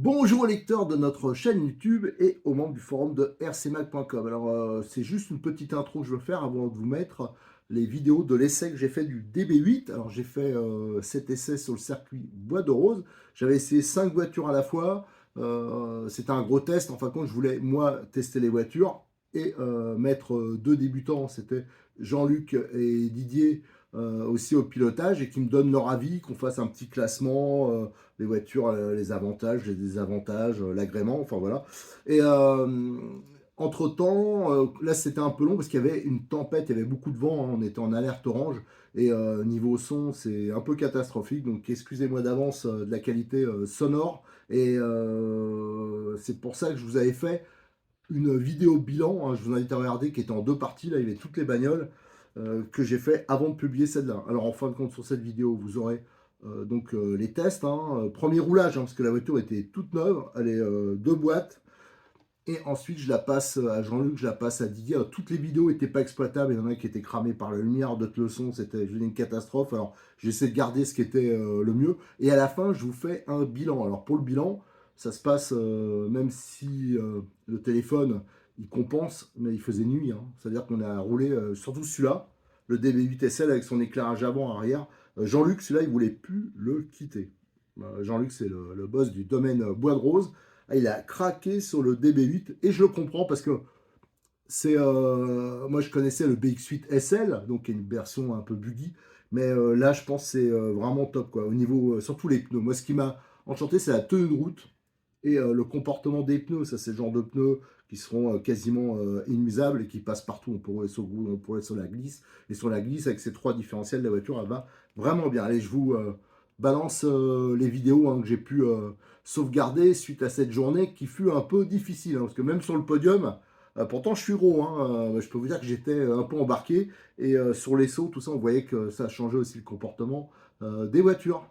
Bonjour aux lecteurs de notre chaîne YouTube et aux membres du forum de rcmac.com. Alors, c'est juste une petite intro que je veux faire avant de vous mettre les vidéos de l'essai que j'ai fait du DB8. Alors, j'ai fait cet essai sur le circuit Bois de Rose. J'avais essayé 5 voitures à la fois. C'était un gros test. En fin de compte, je voulais, moi, tester les voitures et mettre deux débutants. C'était Jean-Luc et Didier aussi au pilotage et qui me donnent leur avis, qu'on fasse un petit classement. Les voitures, les avantages, les désavantages, l'agrément, enfin voilà. Et entre-temps, là c'était un peu long parce qu'il y avait une tempête, il y avait beaucoup de vent, hein, on était en alerte orange. Et niveau son, c'est un peu catastrophique. Donc excusez-moi d'avance de la qualité sonore. Et c'est pour ça que je vous avais fait une vidéo bilan, hein, je vous invite à regarder, qui était en deux parties. Là, il y avait toutes les bagnoles que j'ai fait avant de publier celle-là. Alors en fin de compte, sur cette vidéo, vous aurez les tests, hein, premier roulage, hein, parce que la voiture était toute neuve, elle est deux boîtes, et ensuite je la passe à Jean-Luc, je la passe à Didier. Alors, toutes les vidéos n'étaient pas exploitables, il y en a qui étaient cramées par la lumière, d'autres le son, c'était une catastrophe. Alors j'essaie de garder ce qui était le mieux, et à la fin je vous fais un bilan. Alors pour le bilan, ça se passe, même si le téléphone il compense, mais il faisait nuit, hein. C'est-à-dire qu'on a roulé, surtout celui-là, le DB8 SL avec son éclairage avant-arrière. Jean-Luc, celui-là, il voulait plus le quitter. Jean-Luc, c'est le boss du domaine Bois de Rose. Ah, il a craqué sur le DB8 et je le comprends parce que c'est moi je connaissais le BX8 SL, donc une version un peu buggy, mais là je pense que c'est vraiment top quoi. Au niveau surtout les pneus. Moi ce qui m'a enchanté c'est la tenue de route et le comportement des pneus. Ça c'est le genre de pneus qui seront quasiment inusables et qui passent partout. On pourrait sur la glisse et sur la glisse avec ces trois différentiels la voiture elle va vraiment bien. Allez je vous balance les vidéos hein, que j'ai pu sauvegarder suite à cette journée qui fut un peu difficile hein, parce que même sur le podium. Pourtant, je suis gros, hein, je peux vous dire que j'étais un peu embarqué. Et sur les sauts, tout ça, on voyait que ça changeait aussi le comportement des voitures.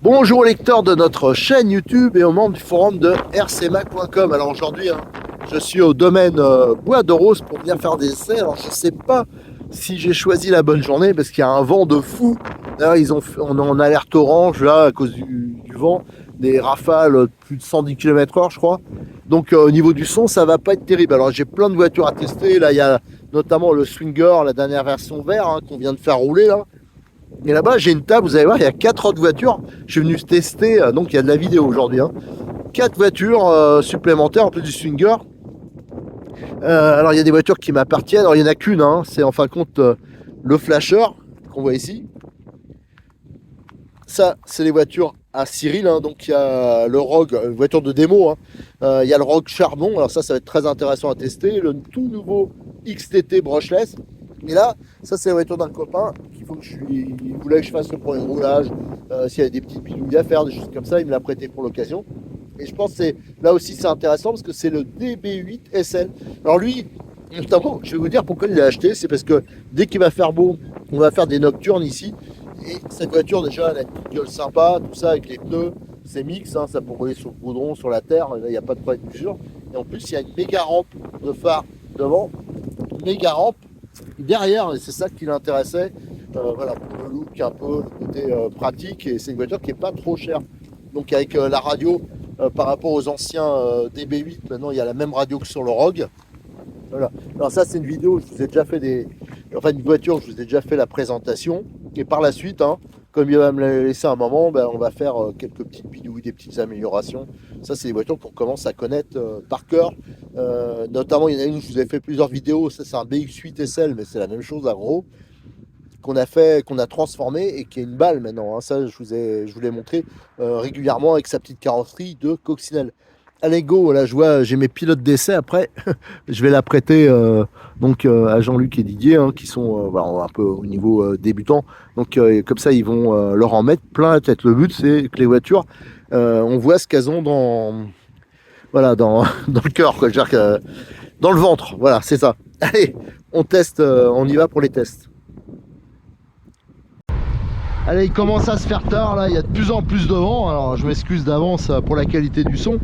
Bonjour aux lecteurs de notre chaîne YouTube et aux membres du forum de rcmac.com. Alors aujourd'hui, hein, je suis au domaine Bois de Rose pour venir faire des essais. Alors je ne sais pas si j'ai choisi la bonne journée parce qu'il y a un vent de fou. D'ailleurs, on est en alerte orange là à cause du vent, des rafales de plus de 110 km/h, je crois. Donc au niveau du son, ça va pas être terrible. Alors j'ai plein de voitures à tester. Là, il y a notamment le Swinger, la dernière version vert hein, qu'on vient de faire rouler là. Et là-bas, j'ai une table, vous allez voir, il y a 4 autres voitures. Je suis venu tester, donc il y a de la vidéo aujourd'hui. Hein. 4 voitures supplémentaires en plus du Swinger. Alors il y a des voitures qui m'appartiennent. Alors il n'y en a qu'une, hein. C'est en fin de compte le Flasher qu'on voit ici. Ça, c'est les voitures à Cyril. Hein. Donc il y a le Rogue, voiture de démo. Hein. Il y a le Rogue Charbon. Alors ça va être très intéressant à tester. Le tout nouveau XTT brushless. Et là, ça c'est la voiture d'un copain il voulait que je fasse le premier roulage, s'il y avait des petites bidouilles à faire, des choses comme ça, il me l'a prêté pour l'occasion. Et je pense que là aussi c'est intéressant parce que c'est le DB8 SL. Alors lui, notamment, je vais vous dire pourquoi il l'a acheté, c'est parce que dès qu'il va faire beau, on va faire des nocturnes ici. Et cette voiture déjà, elle a une petite gueule sympa, tout ça avec les pneus, c'est mix, hein, ça peut rouler sur le goudron, sur la terre, là il n'y a pas de problème d'usure. Et en plus il y a une méga rampe de phare devant, une méga rampe derrière, et c'est ça qui l'intéressait. Voilà, pour le look un peu, le côté pratique, et c'est une voiture qui n'est pas trop chère. Donc avec la radio, par rapport aux anciens DB8, maintenant il y a la même radio que sur le Rogue. Voilà. Alors ça c'est une vidéo, je vous ai déjà fait une voiture, je vous ai déjà fait la présentation. Et par la suite, hein, comme il va me la laisser un moment, ben, on va faire quelques petites vidéos, des petites améliorations. Ça c'est des voitures qu'on commence à connaître par cœur. Notamment il y en a une où je vous ai fait plusieurs vidéos, ça c'est un BX8 SL, mais c'est la même chose à gros. Qu'on a transformé et qui est une balle maintenant. Hein. Ça, je vous l'ai montré régulièrement avec sa petite carrosserie de coccinelle. Allez go, là je vois, j'ai mes pilotes d'essai après. Je vais la prêter à Jean-Luc et Didier hein, qui sont un peu au niveau débutant. Donc comme ça, ils vont leur en mettre plein la tête. Le but, c'est que les voitures, on voit ce qu'elles ont dans le cœur, quoi. Je veux dire que, dans le ventre. Voilà, c'est ça. Allez, on teste, on y va pour les tests. Allez, il commence à se faire tard là, il y a de plus en plus de vent, alors je m'excuse d'avance pour la qualité du son.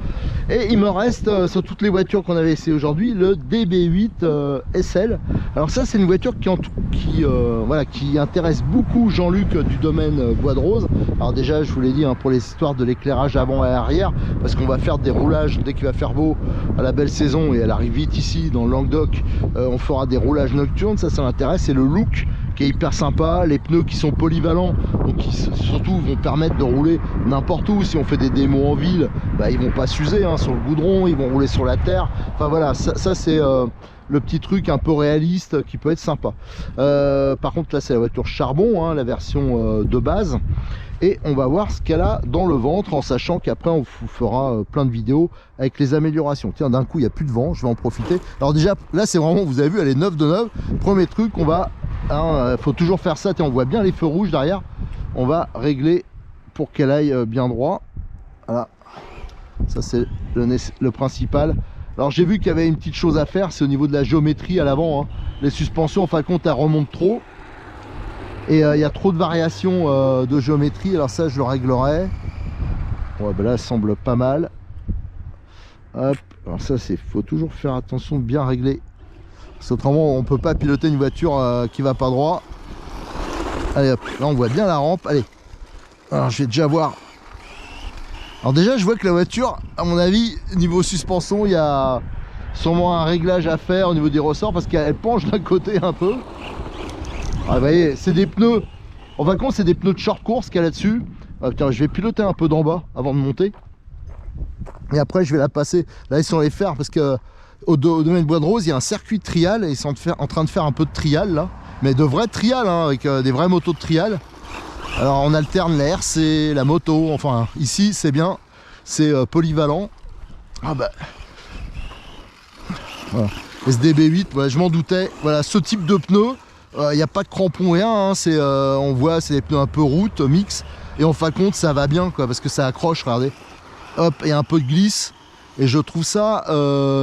Et il me reste sur toutes les voitures qu'on avait essayé aujourd'hui le DB8 SL. Alors ça c'est une voiture qui intéresse beaucoup Jean-Luc du domaine Bois de Rose. Alors déjà je vous l'ai dit pour les histoires de l'éclairage avant et arrière, parce qu'on va faire des roulages dès qu'il va faire beau à la belle saison et elle arrive vite ici dans le Languedoc, on fera des roulages nocturnes, ça m'intéresse, et le look qui est hyper sympa, les pneus qui sont polyvalents, donc qui surtout vont permettre de rouler n'importe où. Si on fait des démos en ville, ils vont pas s'user sur le goudron, ils vont rouler sur la terre. Enfin voilà, ça c'est le petit truc un peu réaliste qui peut être sympa. Par contre là c'est la voiture charbon, la version de base. Et on va voir ce qu'elle a dans le ventre, en sachant qu'après on vous fera plein de vidéos avec les améliorations. Tiens, d'un coup il n'y a plus de vent, je vais en profiter. Alors déjà là c'est vraiment, vous avez vu, elle est neuve de neuve. Premier truc, on va, faut toujours faire ça. Tiens, on voit bien les feux rouges derrière. On va régler pour qu'elle aille bien droit. Voilà, ça c'est le principal. Alors j'ai vu qu'il y avait une petite chose à faire, c'est au niveau de la géométrie à l'avant. Les suspensions en fin de compte elles remontent trop. Et il y a trop de variations de géométrie, alors ça je le réglerai. Ouais, là elle semble pas mal. Hop, alors ça faut toujours faire attention de bien régler, parce qu'autrement on peut pas piloter une voiture qui va pas droit. Allez hop, là on voit bien la rampe. Allez, alors je vais déjà voir. Alors déjà je vois que la voiture, à mon avis, niveau suspension, il y a sûrement un réglage à faire au niveau des ressorts, parce qu'elle penche d'un côté un peu. Ah, vous voyez, c'est des pneus, en fin de compte c'est des pneus de short course qu'il y a là-dessus. Tiens, je vais piloter un peu d'en bas avant de monter. Et après je vais la passer, là ils sont les fers, parce que au domaine Bois de Rose il y a un circuit de trial, et ils sont en train de faire un peu de trial là. Mais de vrais trial, avec des vraies motos de trial. Alors on alterne la RC, la moto, enfin ici c'est bien, c'est polyvalent. Ah bah... Voilà. SDB8, ouais, je m'en doutais, voilà ce type de pneus. Il n'y a pas de crampons rien, on voit c'est des pneus un peu route, mix, et en fin de compte ça va bien parce que ça accroche, regardez. Hop, et un peu de glisse, et je trouve ça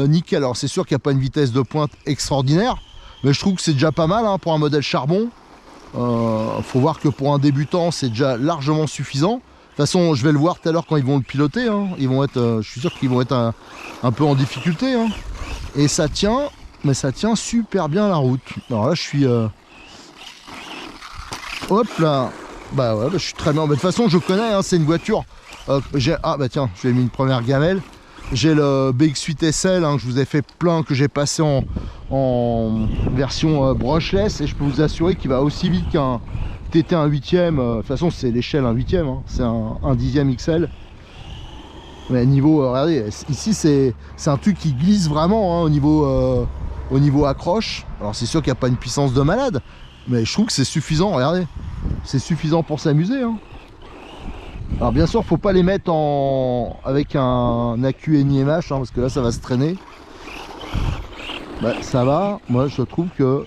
nickel. Alors c'est sûr qu'il n'y a pas une vitesse de pointe extraordinaire, mais je trouve que c'est déjà pas mal pour un modèle charbon. Faut voir que pour un débutant c'est déjà largement suffisant. De toute façon je vais le voir tout à l'heure quand ils vont le piloter, ils vont être, je suis sûr qu'ils vont être un peu en difficulté. Et ça tient, mais ça tient super bien la route. Alors là je suis... Hop là, bah ouais, je suis très bien. De toute façon je connais, c'est une voiture. Ah bah tiens, je lui ai mis une première gamelle. J'ai le BX8 SL que je vous ai fait plein, que j'ai passé en version brushless, et je peux vous assurer qu'il va aussi vite qu'un TT 1 8ème. De toute façon c'est l'échelle 1 8ème, c'est un 10ème XL. Mais niveau, regardez, ici c'est un truc qui glisse vraiment au niveau accroche. Alors c'est sûr qu'il n'y a pas une puissance de malade, mais je trouve que c'est suffisant, regardez. C'est suffisant pour s'amuser. Alors bien sûr, faut pas les mettre avec un accu NIMH, parce que là ça va se traîner. Bah, ça va, moi je trouve que...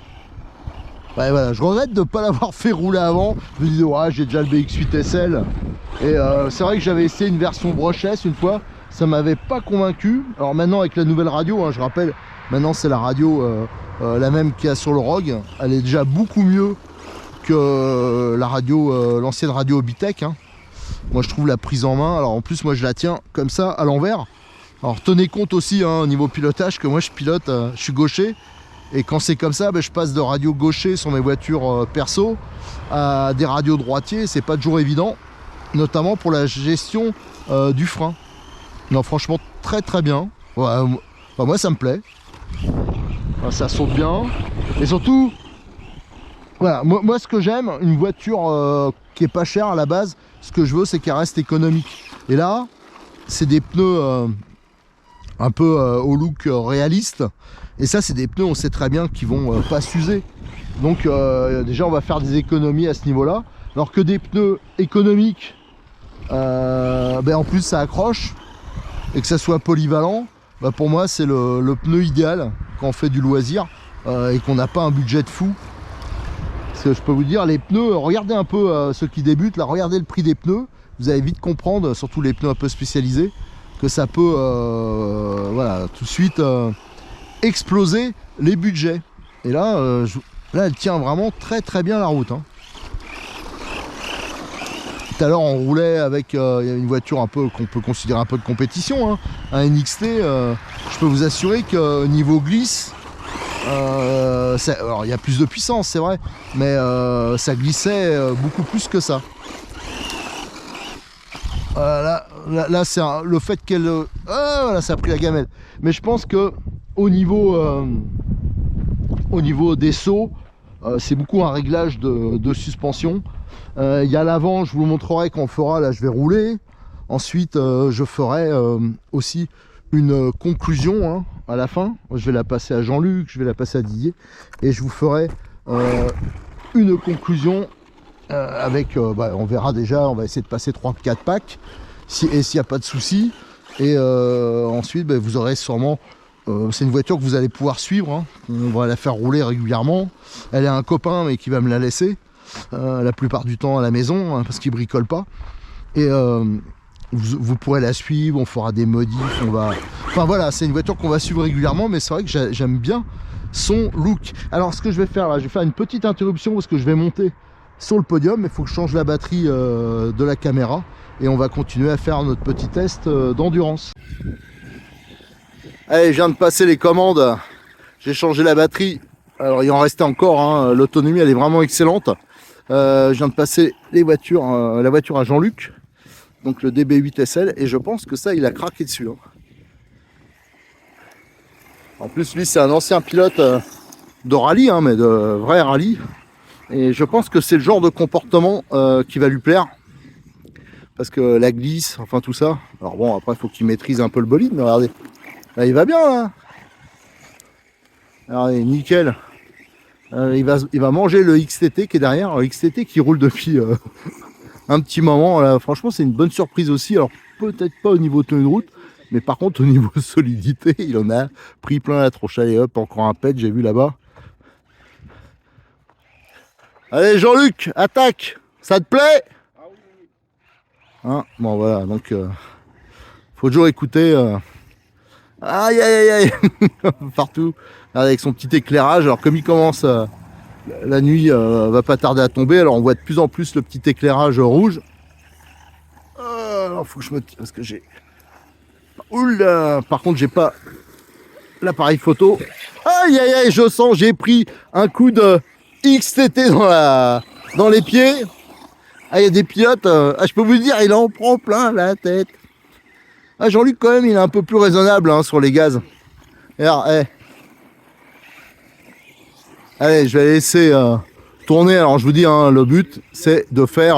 Ouais, voilà, je regrette de ne pas l'avoir fait rouler avant. Je me disais, ouais, j'ai déjà le BX8 SL. Et c'est vrai que j'avais essayé une version brushless une fois, ça m'avait pas convaincu. Alors maintenant avec la nouvelle radio, je rappelle, maintenant c'est la radio la même qu'il y a sur le Rogue. Elle est déjà beaucoup mieux que la radio, l'ancienne radio Obitech. Moi je trouve la prise en main, alors en plus moi je la tiens comme ça à l'envers. Alors tenez compte aussi au niveau pilotage que moi je pilote, je suis gaucher. Et quand c'est comme ça, je passe de radio gaucher sur mes voitures perso à des radios droitiers. C'est pas toujours évident, notamment pour la gestion du frein. Non, franchement très très bien. Ouais, moi ça me plaît. Ça saute bien. Et surtout, voilà, moi ce que j'aime, une voiture qui est pas chère à la base, ce que je veux c'est qu'elle reste économique. Et là, c'est des pneus un peu au look réaliste. Et ça c'est des pneus, on sait très bien qu'ils vont pas s'user. Donc déjà on va faire des économies à ce niveau là. Alors que des pneus économiques, en plus ça accroche, et que ça soit polyvalent, pour moi c'est le pneu idéal quand on fait du loisir et qu'on n'a pas un budget de fou. Parce que je peux vous dire, les pneus, regardez un peu ceux qui débutent là, regardez le prix des pneus, vous allez vite comprendre, surtout les pneus un peu spécialisés, que ça peut voilà, tout de suite exploser les budgets. Et là, là elle tient vraiment très très bien la route. tout à l'heure on roulait avec une voiture un peu qu'on peut considérer un peu de compétition, hein, un NXT. Je peux vous assurer que niveau glisse, alors il y a plus de puissance, c'est vrai, mais ça glissait beaucoup plus que ça. Là c'est le fait qu'elle... voilà, ça a pris la gamelle. Mais je pense que au niveau des sauts, c'est beaucoup un réglage de suspension. Il y a l'avant, je vous le montrerai quand on fera, là je vais rouler. Ensuite je ferai aussi une conclusion, hein, à la fin. Je vais la passer à Jean-Luc, je vais la passer à Didier. Et je vous ferai une conclusion avec, on verra déjà, on va essayer de passer 3-4 packs. Et s'il n'y a pas de souci. Et ensuite vous aurez sûrement... c'est une voiture que vous allez pouvoir suivre, hein. On va la faire rouler régulièrement. Elle a un copain mais qui va me la laisser la plupart du temps à la maison, hein, parce qu'il bricole pas. Et vous pourrez la suivre, on fera des modifs, enfin voilà, c'est une voiture qu'on va suivre régulièrement, mais c'est vrai que j'aime bien son look. Alors ce que je vais faire là, je vais faire une petite interruption parce que je vais monter sur le podium, il faut que je change la batterie de la caméra et on va continuer à faire notre petit test d'endurance. Allez, je viens de passer les commandes, j'ai changé la batterie, alors il en restait encore, hein. L'autonomie elle est vraiment excellente. Je viens de passer la voiture à Jean-Luc, donc le DB8 SL, et je pense que ça il a craqué dessus, hein. En plus lui c'est un ancien pilote de rallye, hein, mais de vrai rallye, et je pense que c'est le genre de comportement qui va lui plaire, parce que la glisse, enfin tout ça. Alors bon, après il faut qu'il maîtrise un peu le bolide, mais regardez, là il va bien là. Regardez, nickel. Il va manger le XTT qui est derrière, le XTT qui roule depuis un petit moment. Là, franchement, c'est une bonne surprise aussi. Alors, peut-être pas au niveau tenue de route, mais par contre, au niveau solidité, il en a pris plein la tronche. Allez, hop, encore un pet, j'ai vu là-bas. Allez, Jean-Luc, attaque! Ça te plaît? Hein, bon, voilà, donc, faut toujours écouter. Aïe, aïe, aïe, aïe, partout. Avec son petit éclairage. Alors, comme il commence... la nuit va pas tarder à tomber, alors on voit de plus en plus le petit éclairage rouge. Alors faut que je me tire parce que j'ai... Oula, par contre j'ai pas l'appareil photo. Aïe aïe aïe, je sens, j'ai pris un coup de XTT dans les pieds. Ah, il y a des pilotes, je peux vous dire, il en prend plein la tête. Ah, Jean-Luc quand même, il est un peu plus raisonnable, hein, sur les gaz. Alors, allez, je vais laisser tourner. Alors je vous dis, hein, le but c'est de faire,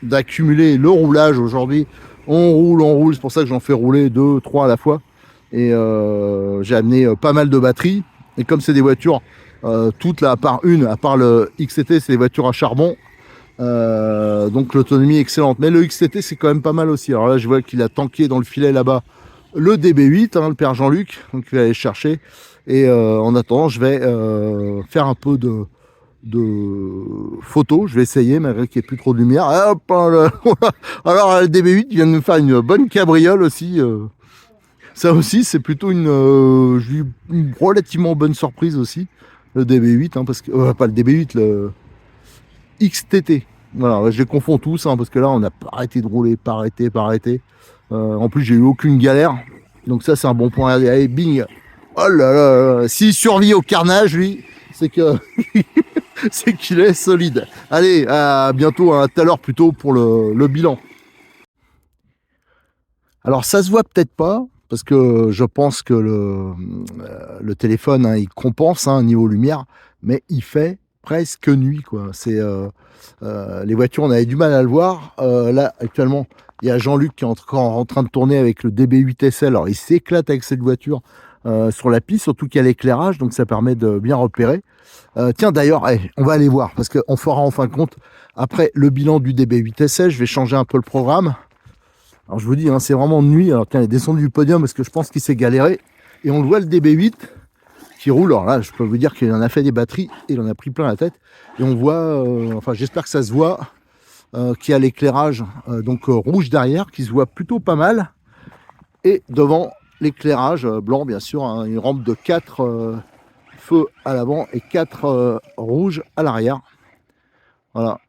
d'accumuler le roulage aujourd'hui. On roule, c'est pour ça que j'en fais rouler 2, 3 à la fois. Et j'ai amené pas mal de batteries. Et comme c'est des voitures, toutes là, à part le XTT, c'est des voitures à charbon. Donc l'autonomie est excellente. Mais le XTT c'est quand même pas mal aussi. Alors là je vois qu'il a tanké dans le filet là-bas le DB8, hein, le père Jean-Luc. Donc il va aller le chercher. Et en attendant, je vais faire un peu de photos. Je vais essayer, malgré qu'il n'y ait plus trop de lumière. Hop, alors, le DB8 vient de me faire une bonne cabriole aussi. Ça aussi, c'est plutôt une relativement bonne surprise aussi. Le DB8, hein, parce que pas le DB8, le XTT. Voilà, je les confonds tous, hein, parce que là, on n'a pas arrêté de rouler, pas arrêté. En plus, j'ai eu aucune galère. Donc ça, c'est un bon point. Allez, bing. Oh là là, s'il survit au carnage, lui, c'est que c'est qu'il est solide. Allez, à bientôt, à tout à l'heure plutôt pour le bilan. Alors ça se voit peut-être pas, parce que je pense que le téléphone, hein, il compense, hein, niveau lumière, mais il fait presque nuit, quoi. C'est les voitures, on avait du mal à le voir. Là, actuellement, il y a Jean-Luc qui est encore en train de tourner avec le DB8 SL. Alors il s'éclate avec cette voiture. Sur la piste, surtout qu'il y a l'éclairage, donc ça permet de bien repérer. Tiens d'ailleurs, on va aller voir, parce qu'on fera en fin de compte, après le bilan du DB8 SL, je vais changer un peu le programme. Alors je vous dis, hein, c'est vraiment de nuit. Alors tiens, il est descendu du podium parce que je pense qu'il s'est galéré. Et on le voit, le DB8 qui roule. Alors là, je peux vous dire qu'il en a fait des batteries et il en a pris plein la tête. Et on voit, enfin j'espère que ça se voit, qu'il y a l'éclairage donc rouge derrière, qui se voit plutôt pas mal. Et devant, l'éclairage blanc, bien sûr, hein, une rampe de 4 feux à l'avant et 4 rouges à l'arrière. Voilà.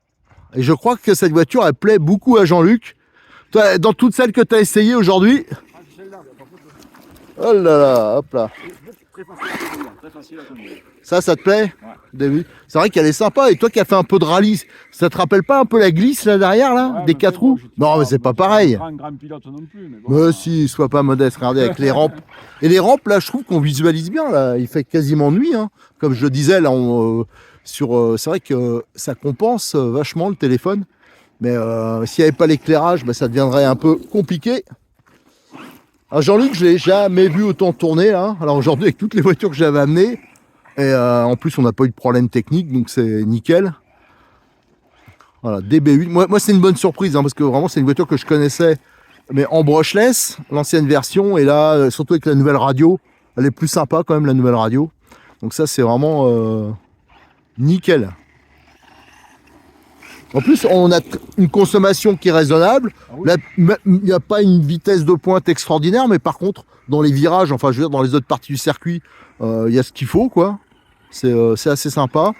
Et je crois que cette voiture, elle plaît beaucoup à Jean-Luc. Toi, dans toutes celles que tu as essayées aujourd'hui. Oh là là, hop là. Très facile à conduire. Ça te plaît? Ouais. C'est vrai qu'elle est sympa. Et toi qui as fait un peu de rallye, ça te rappelle pas un peu la glisse là derrière là, des 4 roues? Non, mais c'est pas pareil. Un grand pilote non plus. Mais, bon, mais si, sois pas modeste. Regardez avec les rampes. Et les rampes là, je trouve qu'on visualise bien là. Il fait quasiment nuit, hein. Comme je le disais là, c'est vrai que ça compense vachement le téléphone. Mais s'il n'y avait pas l'éclairage, ça deviendrait un peu compliqué. Alors Jean-Luc, je l'ai jamais vu autant tourner là. Alors aujourd'hui, avec toutes les voitures que j'avais amenées, et en plus on n'a pas eu de problème technique, donc c'est nickel. Voilà, DB8. Moi c'est une bonne surprise, hein, parce que vraiment c'est une voiture que je connaissais, mais en brushless, l'ancienne version, et là, surtout avec la nouvelle radio, elle est plus sympa quand même, la nouvelle radio. Donc ça c'est vraiment nickel. En plus, on a une consommation qui est raisonnable. Ah oui. Il n'y a pas une vitesse de pointe extraordinaire, mais par contre, dans les virages, enfin, je veux dire, dans les autres parties du circuit, il y a ce qu'il faut, quoi. C'est assez sympa.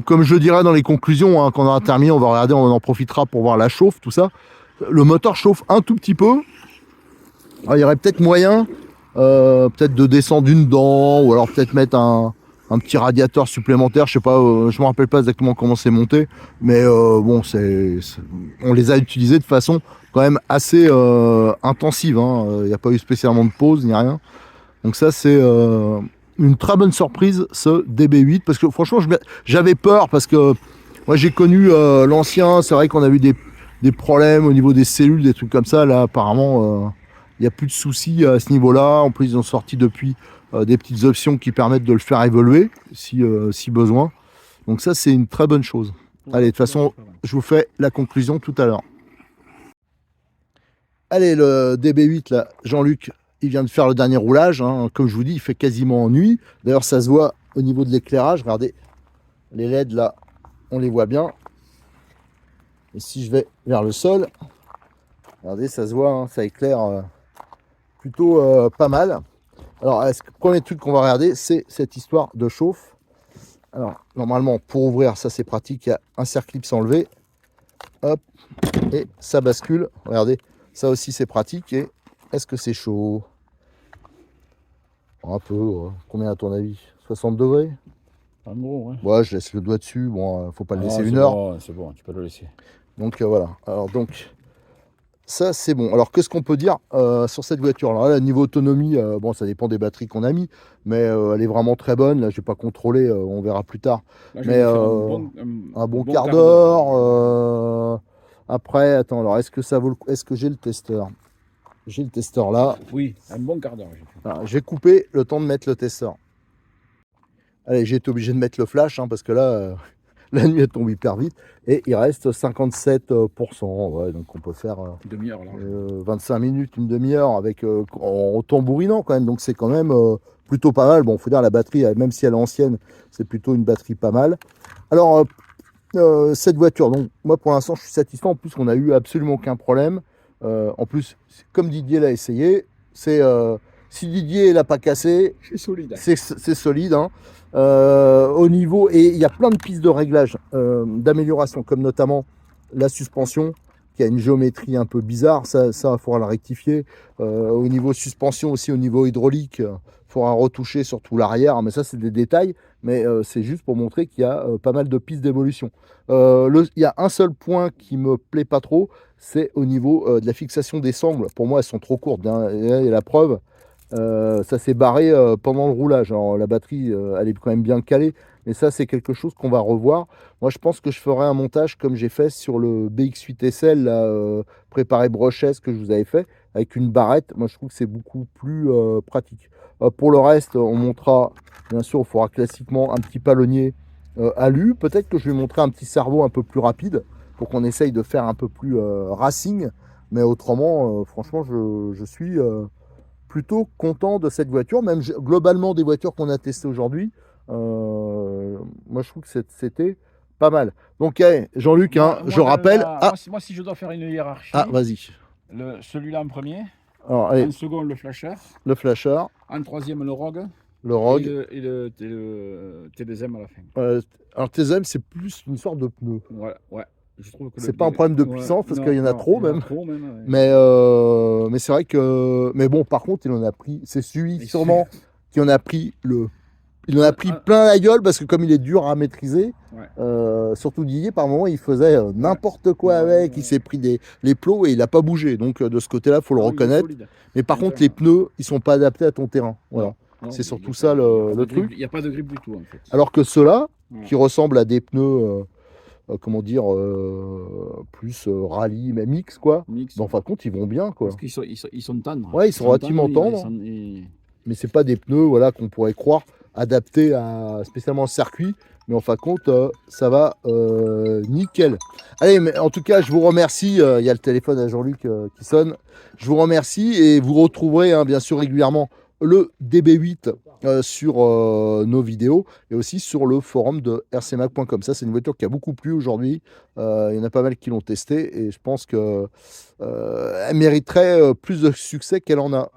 Comme je dirais dans les conclusions, hein, quand on aura terminé, on va regarder, on en profitera pour voir la chauffe, tout ça. Le moteur chauffe un tout petit peu. Alors, il y aurait peut-être moyen, peut-être de descendre une dent, ou alors peut-être mettre un petit radiateur supplémentaire, je sais pas, je me rappelle pas exactement comment c'est monté, mais bon, on les a utilisés de façon quand même assez intensive, hein. Il n'y a pas eu spécialement de pause ni rien. Donc ça c'est une très bonne surprise, ce DB8, parce que franchement j'avais peur, parce que moi j'ai connu l'ancien, c'est vrai qu'on a eu des problèmes au niveau des cellules, des trucs comme ça. Là apparemment il n'y a plus de soucis à ce niveau-là. En plus ils ont sorti depuis des petites options qui permettent de le faire évoluer si besoin. Donc ça c'est une très bonne chose. Allez, de toute façon je vous fais la conclusion tout à l'heure. Allez, le DB8 là, Jean-Luc, il vient de faire le dernier roulage, hein. Comme je vous dis, il fait quasiment nuit. D'ailleurs ça se voit au niveau de l'éclairage. Regardez, les LED là, on les voit bien. Et si je vais vers le sol, regardez, ça se voit, hein, ça éclaire plutôt pas mal. Alors, le premier truc qu'on va regarder, c'est cette histoire de chauffe. Alors, normalement, pour ouvrir, ça c'est pratique, il y a un serre-clip enlevé. Hop, et ça bascule. Regardez, ça aussi c'est pratique. Et est-ce que c'est chaud? Un peu, combien à ton avis? 60 degrés? En gros, ouais. Ouais, je laisse le doigt dessus. Bon, faut pas le laisser une heure. Bon, c'est bon, tu peux le laisser. Donc voilà. Alors donc, ça c'est bon. Alors qu'est-ce qu'on peut dire sur cette voiture? Alors là, niveau autonomie, bon, ça dépend des batteries qu'on a mis, mais elle est vraiment très bonne. Là, je vais pas contrôler, on verra plus tard. Là, mais un bon quart d'heure. Après, attends. Alors, est-ce que ça vaut est-ce que j'ai le testeur? J'ai le testeur là. Oui, un bon quart d'heure. J'ai coupé le temps de mettre le testeur. Allez, j'ai été obligé de mettre le flash, hein, parce que là, la nuit elle tombe hyper vite. Et il reste 57%. Ouais, donc on peut faire une demi-heure, 25 minutes, une demi-heure avec en tambourinant quand même. Donc c'est quand même plutôt pas mal. Bon, faut dire la batterie, même si elle est ancienne, c'est plutôt une batterie pas mal. Alors cette voiture, donc moi pour l'instant je suis satisfait. En plus on n'a eu absolument aucun problème. En plus, comme Didier l'a essayé, c'est si Didier l'a pas cassé, c'est solide. C'est solide, hein. Au niveau, et il y a plein de pistes de réglage, d'amélioration, comme notamment la suspension qui a une géométrie un peu bizarre. Ça il faudra la rectifier. Au niveau suspension aussi, au niveau hydraulique, il faudra retoucher surtout l'arrière, mais ça c'est des détails, mais c'est juste pour montrer qu'il y a pas mal de pistes d'évolution. Il y a un seul point qui me plaît pas trop, c'est au niveau de la fixation des sangles. Pour moi elles sont trop courtes, hein. Et la preuve, ça s'est barré pendant le roulage. Alors, la batterie elle est quand même bien calée, mais ça c'est quelque chose qu'on va revoir. Moi je pense que je ferai un montage comme j'ai fait sur le BX8 SL là, préparé brochesse que je vous avais fait avec une barrette. Moi je trouve que c'est beaucoup plus pratique. Pour le reste, on montrera, bien sûr il faudra classiquement un petit palonnier alu. Peut-être que je vais montrer un petit cerveau un peu plus rapide pour qu'on essaye de faire un peu plus racing, mais autrement franchement je suis plutôt content de cette voiture. Même globalement des voitures qu'on a testées aujourd'hui, moi je trouve que c'était pas mal. Donc Jean-Luc, hein, je rappelle. Moi si je dois faire une hiérarchie. Ah, vas-y. Celui-là en premier. Alors, allez. En second le flasher. Le flasher. En troisième le Rogue. Le Rogue. Et le T2M à la fin. Alors TZM, c'est plus une sorte de pneu. Voilà, ouais. Je trouve que C'est pas un problème de puissance parce qu'il y en a trop même. Trop même, ouais. Mais c'est vrai que. Mais bon, par contre, il en a pris. C'est celui Mais sûrement qui en a pris le. Il en a pris plein la gueule parce que comme il est dur à maîtriser, surtout Didier, par moment, il faisait n'importe quoi avec. Il s'est pris les plots et il n'a pas bougé. Donc de ce côté-là, il faut le reconnaître. Mais par contre, les pneus, ils sont pas adaptés à ton terrain. Voilà. C'est surtout ça le truc. Il n'y a pas de grippe du tout en fait. Alors que ceux-là, qui ressemblent à des pneus, comment dire, plus rallye, même mix, quoi. Mix. Mais en fin de compte, ils vont bien, quoi. Parce qu'ils sont tendres. Ouais, ils sont relativement tendres. Mais c'est pas des pneus, voilà, qu'on pourrait croire adaptés spécialement au circuit. Mais en fin de compte, ça va nickel. Allez, mais en tout cas, je vous remercie. Il y a le téléphone à Jean-Luc qui sonne. Je vous remercie et vous retrouverez bien sûr régulièrement le DB8 sur nos vidéos et aussi sur le forum de rcmac.com. Ça, c'est une voiture qui a beaucoup plu aujourd'hui. Il y en a pas mal qui l'ont testé et je pense qu'elle mériterait plus de succès qu'elle en a.